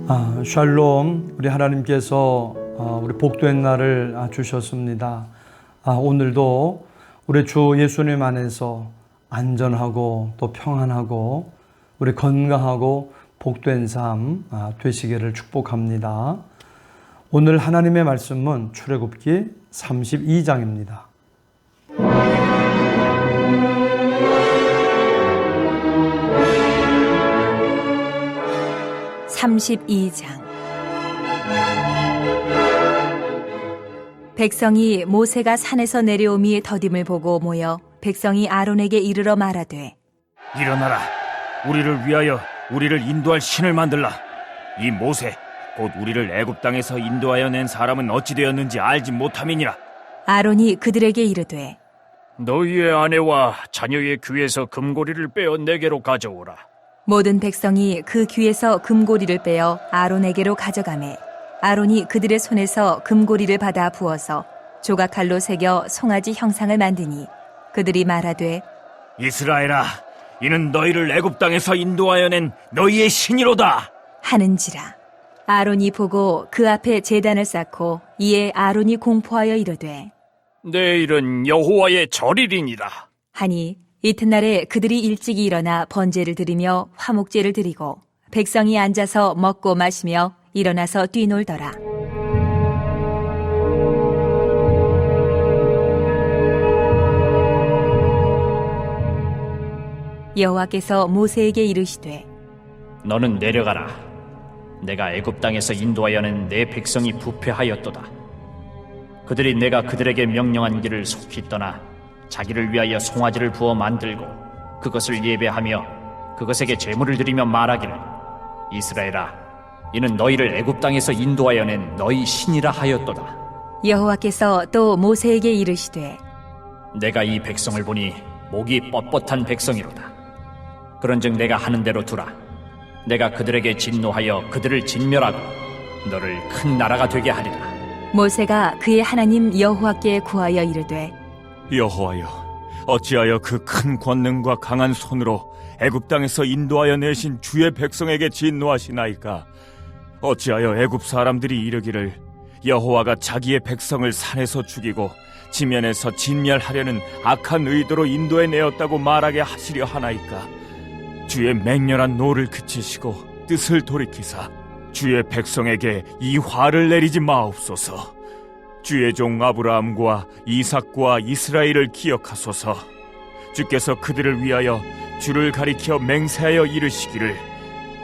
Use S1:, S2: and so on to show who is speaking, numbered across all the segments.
S1: 샬롬, 우리 하나님께서 우리 복된 날을 주셨습니다. 오늘도 우리 주 예수님 안에서 안전하고 또 평안하고 우리 건강하고 복된 삶 되시기를 축복합니다. 오늘 하나님의 말씀은 출애굽기 32장입니다.
S2: 32장. 백성이 모세가 산에서 내려옴이 더딤을 보고 모여 백성이 아론에게 이르러 말하되,
S3: 일어나라. 우리를 위하여 우리를 인도할 신을 만들라. 이 모세 곧 우리를 애굽 땅에서 인도하여 낸 사람은 어찌 되었는지 알지 못함이니라.
S2: 아론이 그들에게 이르되,
S4: 너희의 아내와 자녀의 귀에서 금고리를 빼어 내게로 가져오라.
S2: 모든 백성이 그 귀에서 금고리를 빼어 아론에게로 가져가매 아론이 그들의 손에서 금고리를 받아 부어서 조각칼로 새겨 송아지 형상을 만드니 그들이 말하되,
S3: 이스라엘아, 이는 너희를 애굽 땅에서 인도하여 낸 너희의 신이로다
S2: 하는지라. 아론이 보고 그 앞에 제단을 쌓고 이에 아론이 공포하여 이르되,
S4: 내일은 여호와의 절일이니라.
S2: 하니 이튿날에 그들이 일찍이 일어나 번제를 드리며 화목제를 드리고 백성이 앉아서 먹고 마시며 일어나서 뛰놀더라. 여호와께서 모세에게 이르시되,
S4: 너는 내려가라. 내가 애굽 땅에서 인도하여 낸 내 백성이 부패하였도다. 그들이 내가 그들에게 명령한 길을 속히 떠나 자기를 위하여 송아지를 부어 만들고 그것을 예배하며 그것에게 제물을 드리며 말하기를, 이스라엘아, 이는 너희를 애굽 땅에서 인도하여 낸 너희 신이라 하였도다.
S2: 여호와께서 또 모세에게 이르시되,
S4: 내가 이 백성을 보니 목이 뻣뻣한 백성이로다. 그런즉 내가 하는 대로 두라. 내가 그들에게 진노하여 그들을 진멸하고 너를 큰 나라가 되게 하리라.
S2: 모세가 그의 하나님 여호와께 구하여 이르되,
S3: 여호와여, 어찌하여 그 큰 권능과 강한 손으로 애굽 땅에서 인도하여 내신 주의 백성에게 진노하시나이까? 어찌하여 애굽 사람들이 이르기를, 여호와가 자기의 백성을 산에서 죽이고 지면에서 진멸하려는 악한 의도로 인도해 내었다고 말하게 하시려 하나이까? 주의 맹렬한 노를 그치시고 뜻을 돌이키사 주의 백성에게 이 화를 내리지 마옵소서. 주의 종 아브라함과 이삭과 이스라엘을 기억하소서. 주께서 그들을 위하여 주를 가리켜 맹세하여 이르시기를,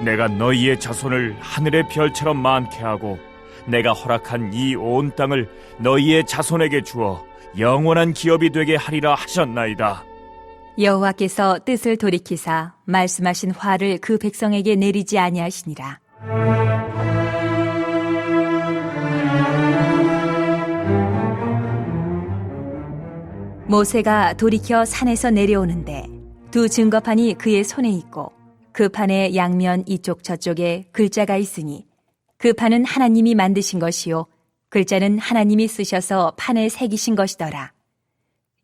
S3: 내가 너희의 자손을 하늘의 별처럼 많게 하고 내가 허락한 이 온 땅을 너희의 자손에게 주어 영원한 기업이 되게 하리라 하셨나이다.
S2: 여호와께서 뜻을 돌이키사 말씀하신 화를 그 백성에게 내리지 아니하시니라. 모세가 돌이켜 산에서 내려오는데 두 증거판이 그의 손에 있고 그 판의 양면 이쪽 저쪽에 글자가 있으니 그 판은 하나님이 만드신 것이요 글자는 하나님이 쓰셔서 판에 새기신 것이더라.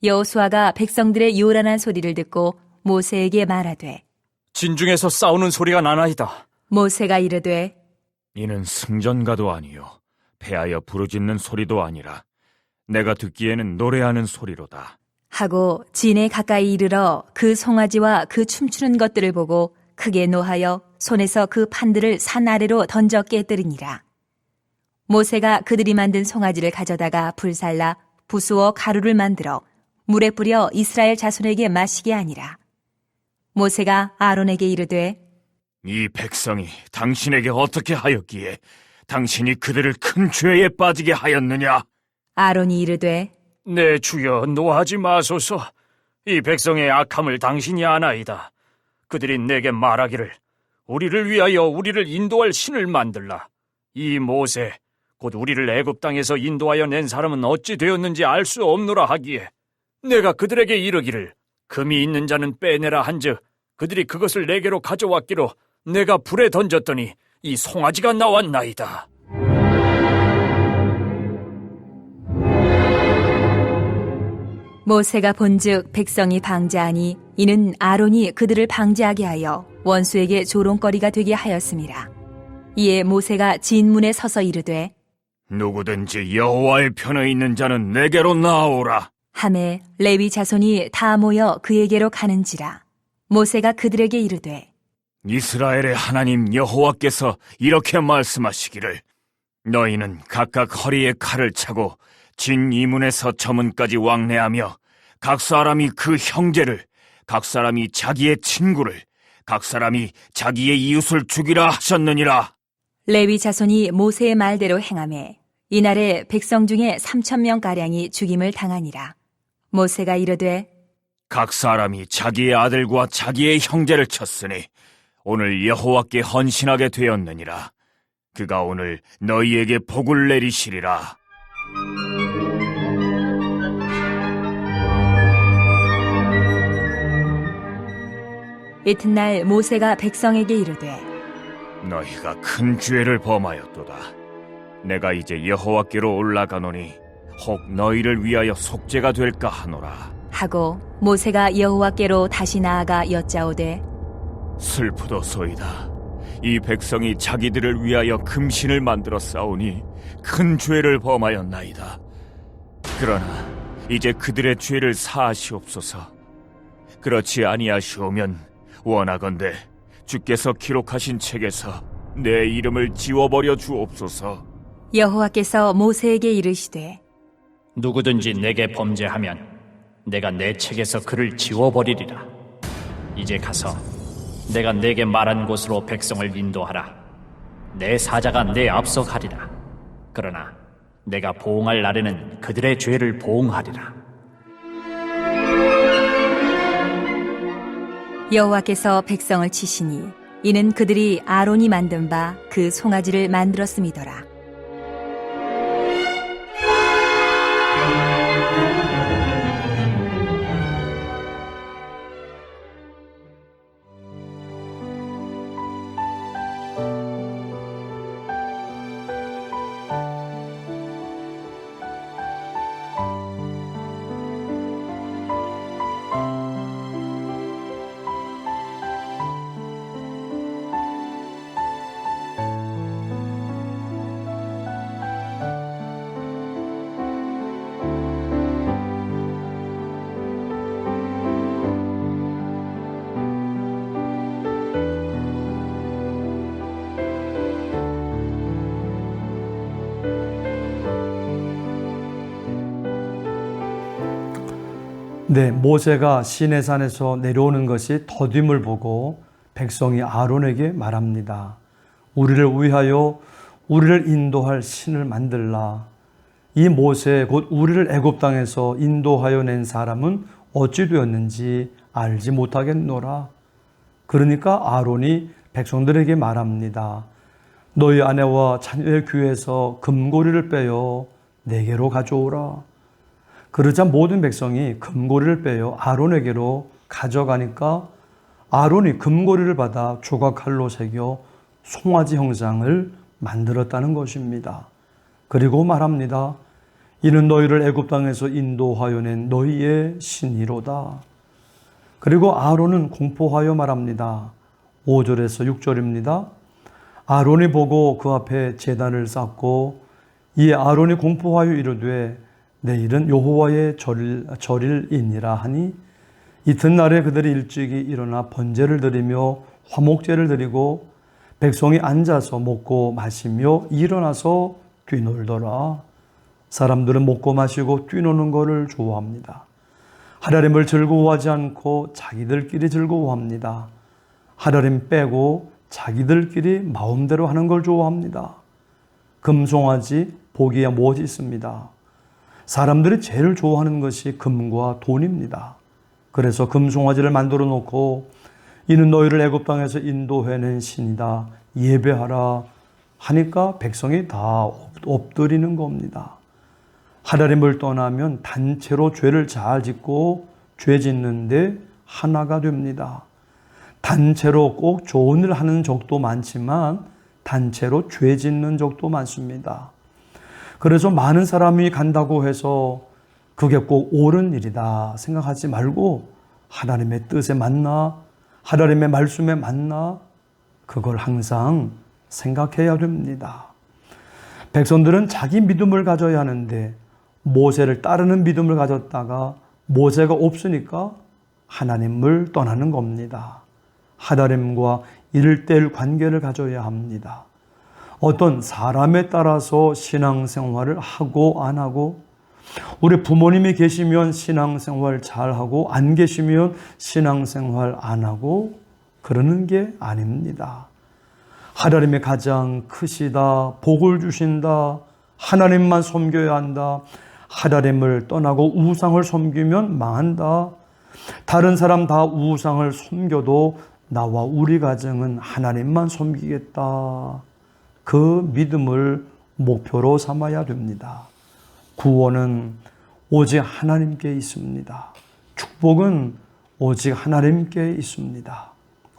S2: 여호수아가 백성들의 요란한 소리를 듣고 모세에게 말하되,
S4: 진중에서 싸우는 소리가 나나이다.
S2: 모세가 이르되,
S3: 이는 승전가도 아니요 패하여 부르짖는 소리도 아니라 내가 듣기에는 노래하는 소리로다
S2: 하고 진에 가까이 이르러 그 송아지와 그 춤추는 것들을 보고 크게 노하여 손에서 그 판들을 산 아래로 던져 깨뜨리니라. 모세가 그들이 만든 송아지를 가져다가 불살라 부수어 가루를 만들어 물에 뿌려 이스라엘 자손에게 마시게 하니라. 모세가 아론에게 이르되,
S3: 이 백성이 당신에게 어떻게 하였기에 당신이 그들을 큰 죄에 빠지게 하였느냐?
S2: 아론이 이르되,
S4: 내 주여, 노하지 마소서. 이 백성의 악함을 당신이 아나이다. 그들이 내게 말하기를, 우리를 위하여 우리를 인도할 신을 만들라. 이 모세 곧 우리를 애굽 땅에서 인도하여 낸 사람은 어찌 되었는지 알 수 없노라 하기에 내가 그들에게 이르기를, 금이 있는 자는 빼내라 한즉 그들이 그것을 내게로 가져왔기로 내가 불에 던졌더니 이 송아지가 나왔나이다.
S2: 모세가 본즉 백성이 방자하니 이는 아론이 그들을 방자하게 하여 원수에게 조롱거리가 되게 하였음이라. 이에 모세가 진문에 서서 이르되
S3: 누구든지 여호와의 편에 있는 자는 내게로 나오라.
S2: 하매 레위 자손이 다 모여 그에게로 가는지라. 모세가 그들에게 이르되
S3: 이스라엘의 하나님 여호와께서 이렇게 말씀하시기를 너희는 각각 허리에 칼을 차고 진 이문에서 저문까지 왕래하며 각 사람이 그 형제를, 각 사람이 자기의 친구를, 각 사람이 자기의 이웃을 죽이라 하셨느니라.
S2: 레위 자손이 모세의 말대로 행하매 이날에 백성 중에 3,000명가량이 죽임을 당하니라. 모세가 이르되
S3: 각 사람이 자기의 아들과 자기의 형제를 쳤으니 오늘 여호와께 헌신하게 되었느니라. 그가 오늘 너희에게 복을 내리시리라.
S2: 이튿날 모세가 백성에게 이르되
S3: 너희가 큰 죄를 범하였도다. 내가 이제 여호와께로 올라가노니 혹 너희를 위하여 속죄가 될까 하노라.
S2: 하고 모세가 여호와께로 다시 나아가 여짜오되
S3: 슬프도소이다. 이 백성이 자기들을 위하여 금신을 만들어 싸우니 큰 죄를 범하였나이다. 그러나 이제 그들의 죄를 사하시옵소서. 그렇지 아니하시오면 원하건대 주께서 기록하신 책에서 내 이름을 지워버려 주옵소서.
S2: 여호와께서 모세에게 이르시되
S4: 누구든지 내게 범죄하면 내가 내 책에서 그를 지워버리리라. 이제 가서 내가 내게 말한 곳으로 백성을 인도하라. 내 사자가 내 앞서 가리라. 그러나 내가 보응할 날에는 그들의 죄를 보응하리라.
S2: 여호와께서 백성을 치시니 이는 그들이 아론이 만든 바 그 송아지를 만들었음이더라.
S1: 네, 모세가 시내산에서 내려오는 것이 더딤을 보고 백성이 아론에게 말합니다. 우리를 위하여 우리를 인도할 신을 만들라. 이 모세 곧 우리를 애굽 땅에서 인도하여 낸 사람은 어찌 되었는지 알지 못하겠노라. 그러니까 아론이 백성들에게 말합니다. 너희 아내와 자녀의 귀에서 금고리를 빼어 내게로 가져오라. 그러자 모든 백성이 금고리를 빼어 아론에게로 가져가니까 아론이 금고리를 받아 조각칼로 새겨 송아지 형상을 만들었다는 것입니다. 그리고 말합니다. 이는 너희를 애굽 땅에서 인도하여 낸 너희의 신이로다. 그리고 아론은 공포하여 말합니다. 5절에서 6절입니다. 아론이 보고 그 앞에 제단을 쌓고 이에 아론이 공포하여 이르되 내일은 여호와의 절일이니라 하니 이튿날에 그들이 일찍이 일어나 번제를 드리며 화목제를 드리고 백성이 앉아서 먹고 마시며 일어나서 뛰놀더라. 사람들은 먹고 마시고 뛰노는 것을 좋아합니다. 하나님을 즐거워하지 않고 자기들끼리 즐거워합니다. 하나님 빼고 자기들끼리 마음대로 하는 걸 좋아합니다. 금송아지 보기야 무엇이 있습니다. 사람들이 제일 좋아하는 것이 금과 돈입니다. 그래서 금송아지를 만들어 놓고 이는 너희를 애굽 땅에서 인도해낸 신이다. 예배하라 하니까 백성이 다 엎드리는 겁니다. 하나님을 떠나면 단체로 죄를 잘 짓고 죄 짓는데 하나가 됩니다. 단체로 꼭 좋은 일 하는 적도 많지만 단체로 죄 짓는 적도 많습니다. 그래서 많은 사람이 간다고 해서 그게 꼭 옳은 일이다 생각하지 말고 하나님의 뜻에 맞나 하나님의 말씀에 맞나 그걸 항상 생각해야 됩니다. 백성들은 자기 믿음을 가져야 하는데 모세를 따르는 믿음을 가졌다가 모세가 없으니까 하나님을 떠나는 겁니다. 하나님과 1:1 관계를 가져야 합니다. 어떤 사람에 따라서 신앙생활을 하고 안 하고, 우리 부모님이 계시면 신앙생활 잘하고 안 계시면 신앙생활 안 하고 그러는 게 아닙니다. 하나님이 가장 크시다, 복을 주신다, 하나님만 섬겨야 한다, 하나님을 떠나고 우상을 섬기면 망한다, 다른 사람 다 우상을 섬겨도 나와 우리 가정은 하나님만 섬기겠다, 그 믿음을 목표로 삼아야 됩니다. 구원은 오직 하나님께 있습니다. 축복은 오직 하나님께 있습니다.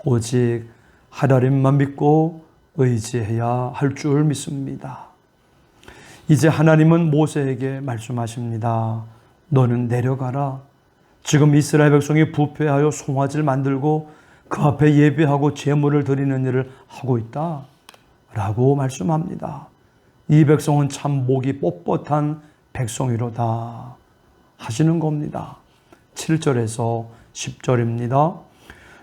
S1: 오직 하나님만 믿고 의지해야 할 줄 믿습니다. 이제 하나님은 모세에게 말씀하십니다. 너는 내려가라. 지금 이스라엘 백성이 부패하여 송아지를 만들고 그 앞에 예배하고 제물을 드리는 일을 하고 있다 라고 말씀합니다. 이 백성은 참 목이 뻣뻣한 백성이로다 하시는 겁니다. 7절에서 10절입니다.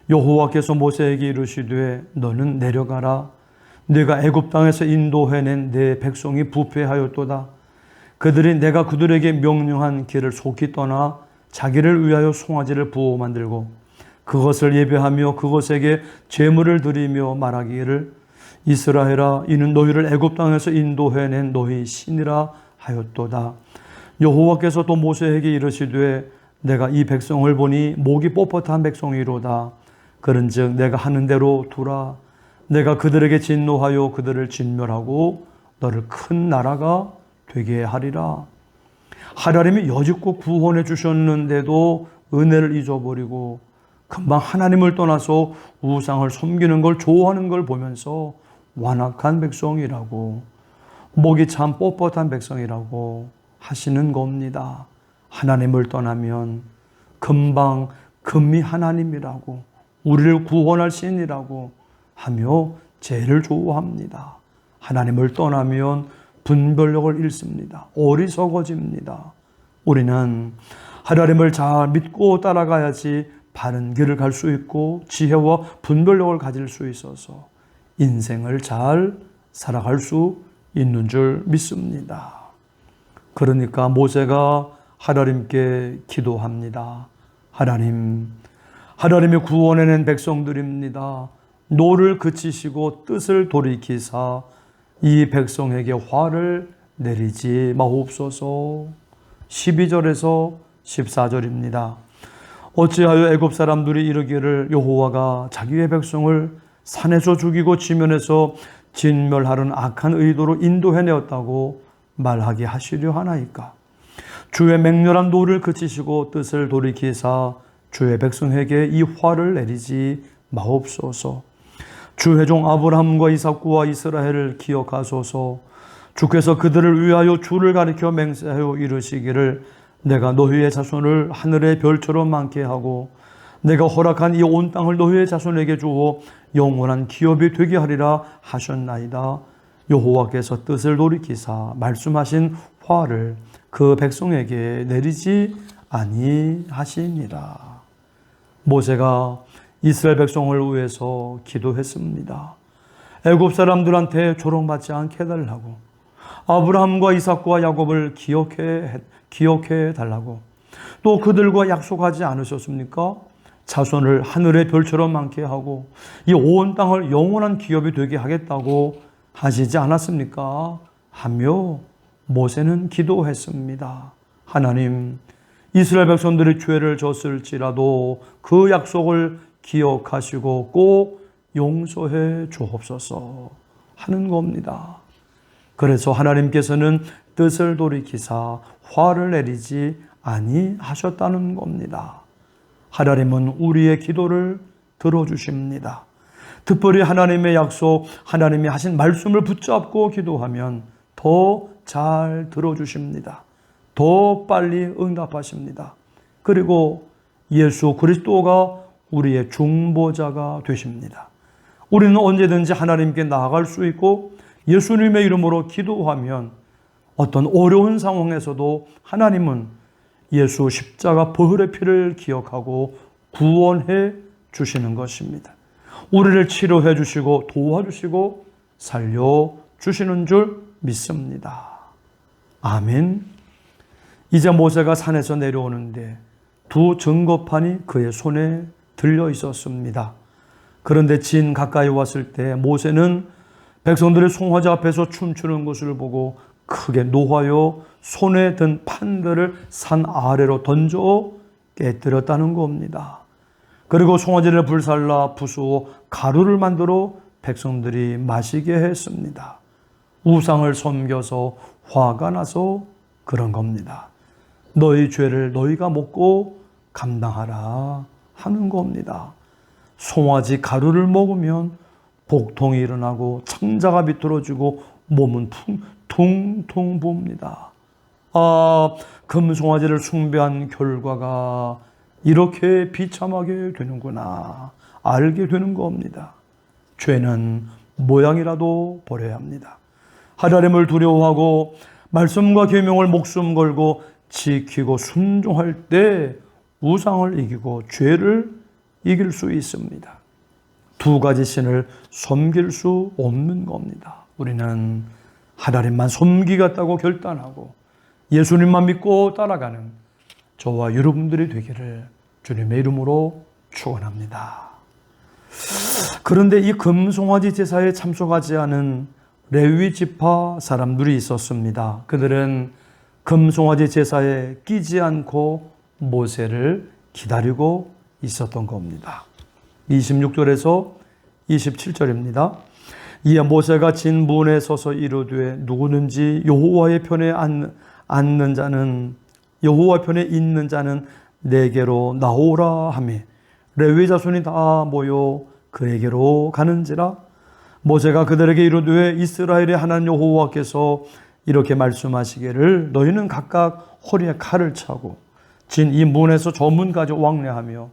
S1: 여호와께서 모세에게 이르시되 너는 내려가라. 네가 애굽 땅에서 인도해낸 내 백성이 부패하였도다. 그들이 내가 그들에게 명령한 길을 속히 떠나 자기를 위하여 송아지를 부어 만들고 그것을 예배하며 그것에게 제물을 드리며 말하기를 이스라엘아, 이는 너희를 애굽 땅에서 인도해낸 너희 신이라 하였도다. 여호와께서 또 모세에게 이르시되 내가 이 백성을 보니 목이 뻣뻣한 백성이로다. 그런즉 내가 하는 대로 두라. 내가 그들에게 진노하여 그들을 진멸하고 너를 큰 나라가 되게 하리라. 하나님이 여지껏 구원해 주셨는데도 은혜를 잊어버리고 금방 하나님을 떠나서 우상을 섬기는 걸 좋아하는 걸 보면서 완악한 백성이라고, 목이 참 뻣뻣한 백성이라고 하시는 겁니다. 하나님을 떠나면 금방 금이 하나님이라고, 우리를 구원할 신이라고 하며 죄를 좋아합니다. 하나님을 떠나면 분별력을 잃습니다. 어리석어집니다. 우리는 하나님을 잘 믿고 따라가야지 바른 길을 갈 수 있고 지혜와 분별력을 가질 수 있어서 인생을 잘 살아갈 수 있는 줄 믿습니다. 그러니까 모세가 하나님께 기도합니다. 하나님이 구원해낸 백성들입니다. 노를 그치시고 뜻을 돌이키사 이 백성에게 화를 내리지 마옵소서. 12절에서 14절입니다. 어찌하여 애굽 사람들이 이르기를 여호와가 자기의 백성을 산에서 죽이고 지면에서 진멸하는 악한 의도로 인도해내었다고 말하게 하시려 하나이까. 주의 맹렬한 노를 그치시고 뜻을 돌이키사 주의 백성에게 이 화를 내리지 마옵소서. 주의 종 아브라함과 이삭과 이스라엘을 기억하소서. 주께서 그들을 위하여 주를 가리켜 맹세하여 이르시기를 내가 너희의 자손을 하늘의 별처럼 많게 하고 내가 허락한 이 온 땅을 너희의 자손에게 주어 영원한 기업이 되게 하리라 하셨나이다. 여호와께서 뜻을 돌이키사 말씀하신 화를 그 백성에게 내리지 아니하시니라. 모세가 이스라엘 백성을 위해서 기도했습니다. 애굽 사람들한테 조롱받지 않게 해달라고, 아브라함과 이삭과 야곱을 기억해 달라고, 또 그들과 약속하지 않으셨습니까? 자손을 하늘의 별처럼 많게 하고 이 온 땅을 영원한 기업이 되게 하겠다고 하시지 않았습니까? 하며 모세는 기도했습니다. 하나님, 이스라엘 백성들이 죄를 졌을지라도 그 약속을 기억하시고 꼭 용서해 주옵소서 하는 겁니다. 그래서 하나님께서는 뜻을 돌이키사 화를 내리지 아니하셨다는 겁니다. 하나님은 우리의 기도를 들어주십니다. 특별히 하나님의 약속, 하나님이 하신 말씀을 붙잡고 기도하면 더 잘 들어주십니다. 더 빨리 응답하십니다. 그리고 예수 그리스도가 우리의 중보자가 되십니다. 우리는 언제든지 하나님께 나아갈 수 있고 예수님의 이름으로 기도하면 어떤 어려운 상황에서도 하나님은 예수 십자가 보혈의 피를 기억하고 구원해 주시는 것입니다. 우리를 치료해 주시고 도와주시고 살려주시는 줄 믿습니다. 아멘. 이제 모세가 산에서 내려오는데 두 증거판이 그의 손에 들려 있었습니다. 그런데 진 가까이 왔을 때 모세는 백성들의 송아지 앞에서 춤추는 것을 보고 크게 노하여 손에 든 판들을 산 아래로 던져 깨뜨렸다는 겁니다. 그리고 송아지를 불살라 부수어 가루를 만들어 백성들이 마시게 했습니다. 우상을 섬겨서 화가 나서 그런 겁니다. 너희 죄를 너희가 먹고 감당하라 하는 겁니다. 송아지 가루를 먹으면 복통이 일어나고 창자가 비틀어지고 몸은 퉁퉁 부읍니다. 금송아지를 숭배한 결과가 이렇게 비참하게 되는구나 알게 되는 겁니다. 죄는 모양이라도 버려야 합니다. 하나님을 두려워하고 말씀과 계명을 목숨 걸고 지키고 순종할 때 우상을 이기고 죄를 이길 수 있습니다. 두 가지 신을 섬길 수 없는 겁니다. 우리는 하나님만 섬기겠다고 결단하고 예수님만 믿고 따라가는 저와 여러분들이 되기를 주님의 이름으로 축원합니다. 그런데 이 금송아지 제사에 참석하지 않은 레위 지파 사람들이 있었습니다. 그들은 금송아지 제사에 끼지 않고 모세를 기다리고 있었던 겁니다. 26절에서 27절입니다. 이에 모세가 진문에 서서 이르되 누구든지 여호와의 편에 앉는 자는 여호와 편에 있는 자는 내게로 나오라 하며 레위 자손이 다 모여 그에게로 가는지라. 모세가 그들에게 이르되 이스라엘의 하나님 여호와께서 이렇게 말씀하시기를 너희는 각각 허리에 칼을 차고 진 이 문에서 저 문까지 왕래하며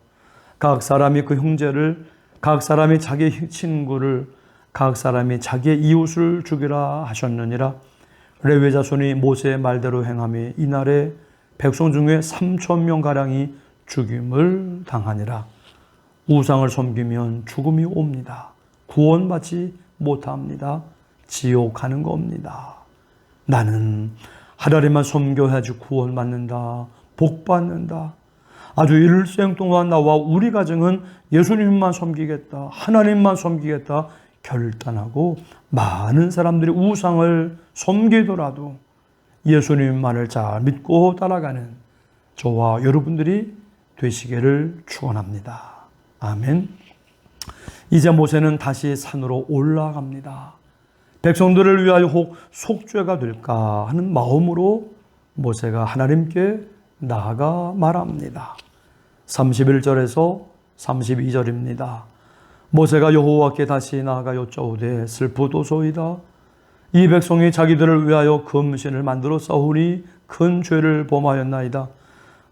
S1: 각 사람이 그 형제를 각 사람이 자기 친구를 각 사람이 자기의 이웃을 죽이라 하셨느니라. 레위 자손이 모세의 말대로 행하며 이날에 백성 중에 3,000명가량이 죽임을 당하니라. 우상을 섬기면 죽음이 옵니다. 구원받지 못합니다. 지옥 가는 겁니다. 나는 하나님만 섬겨야지 구원받는다. 복받는다. 아주 일생 동안 나와 우리 가정은 예수님만 섬기겠다. 하나님만 섬기겠다. 결단하고 많은 사람들이 우상을 섬기더라도 예수님만을 잘 믿고 따라가는 저와 여러분들이 되시기를 축원합니다. 아멘. 이제 모세는 다시 산으로 올라갑니다. 백성들을 위하여 혹 속죄가 될까 하는 마음으로 모세가 하나님께 나아가 말합니다. 31절에서 32절입니다. 모세가 여호와께 다시 나아가 여짜오되 슬프도소이다. 이 백성이 자기들을 위하여 금신을 만들어 싸우니 큰 죄를 범하였나이다.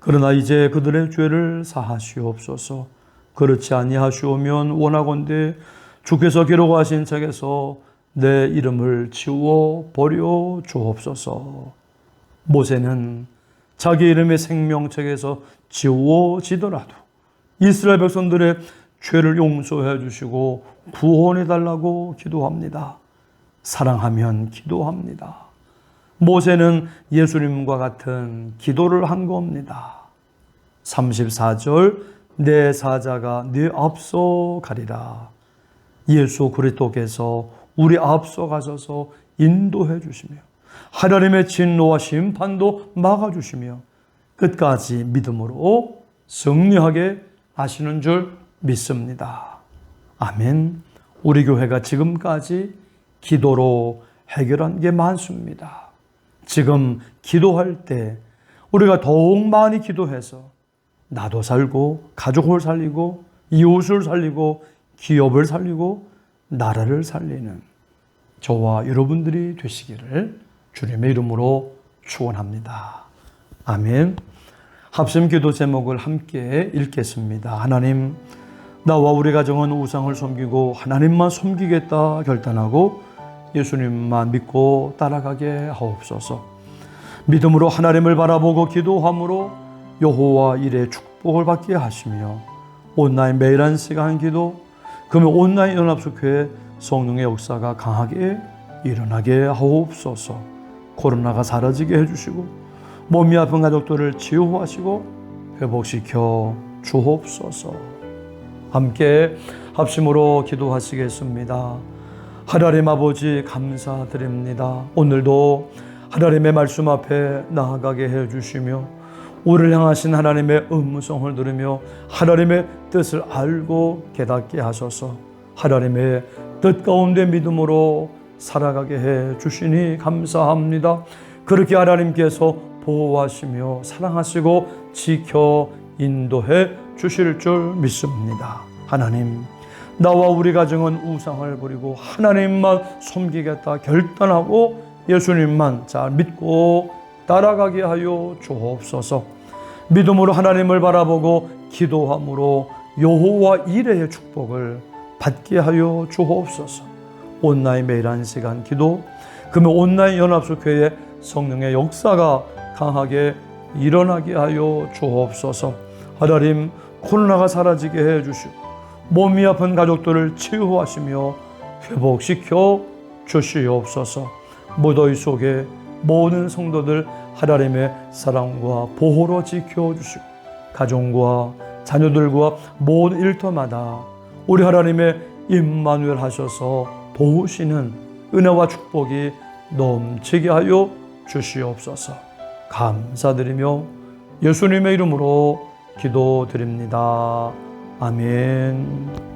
S1: 그러나 이제 그들의 죄를 사하시옵소서. 그렇지 아니하시오면 원하건대 주께서 기록하신 책에서 내 이름을 지워 버려 주옵소서. 모세는 자기 이름의 생명책에서 지워지더라도 이스라엘 백성들의 죄를 용서해 주시고 구원해 달라고 기도합니다. 사랑하면 기도합니다. 모세는 예수님과 같은 기도를 한 겁니다. 34절 내 사자가 네 앞서 가리라. 예수 그리스도께서 우리 앞서 가셔서 인도해 주시며 하나님의 진노와 심판도 막아주시며 끝까지 믿음으로 승리하게 하시는 줄 믿습니다. 아멘. 우리 교회가 지금까지 기도로 해결한 게 많습니다. 지금 기도할 때 우리가 더욱 많이 기도해서 나도 살고 가족을 살리고 이웃을 살리고 기업을 살리고 나라를 살리는 저와 여러분들이 되시기를 주님의 이름으로 축원합니다. 아멘. 합심 기도 제목을 함께 읽겠습니다. 하나님, 나와 우리 가정은 우상을 섬기고 하나님만 섬기겠다 결단하고 예수님만 믿고 따라가게 하옵소서. 믿음으로 하나님을 바라보고 기도함으로 여호와 일의 축복을 받게 하시며 온라인 매일 한 시간 기도, 그러면 온라인 연합숙회 성령의 역사가 강하게 일어나게 하옵소서. 코로나가 사라지게 해주시고 몸이 아픈 가족들을 치유하시고 회복시켜 주옵소서. 함께 합심으로 기도하시겠습니다. 하나님 아버지 감사드립니다. 오늘도 하나님의 말씀 앞에 나아가게 해주시며 우리를 향하신 하나님의 음성을 들으며 하나님의 뜻을 알고 깨닫게 하소서. 하나님의 뜻 가운데 믿음으로 살아가게 해주시니 감사합니다. 그렇게 하나님께서 보호하시며 사랑하시고 지켜 인도해 주실 줄 믿습니다. 하나님, 나와 우리 가정은 우상을 버리고 하나님만 섬기겠다 결단하고 예수님만 잘 믿고 따라가게 하여 주옵소서. 믿음으로 하나님을 바라보고 기도함으로 여호와 이레의 축복을 받게 하여 주옵소서. 온라인 매일 한 시간 기도, 그러면 온라인 연합숙회의 성령의 역사가 강하게 일어나게 하여 주옵소서. 하나님, 코로나가 사라지게 해주시고 몸이 아픈 가족들을 치유하시며 회복시켜 주시옵소서. 무더위 속에 모든 성도들 하나님의 사랑과 보호로 지켜주시고 가정과 자녀들과 모든 일터마다 우리 하나님의 임마누엘 하셔서 도우시는 은혜와 축복이 넘치게 하여 주시옵소서. 감사드리며 예수님의 이름으로 기도드립니다. 아멘.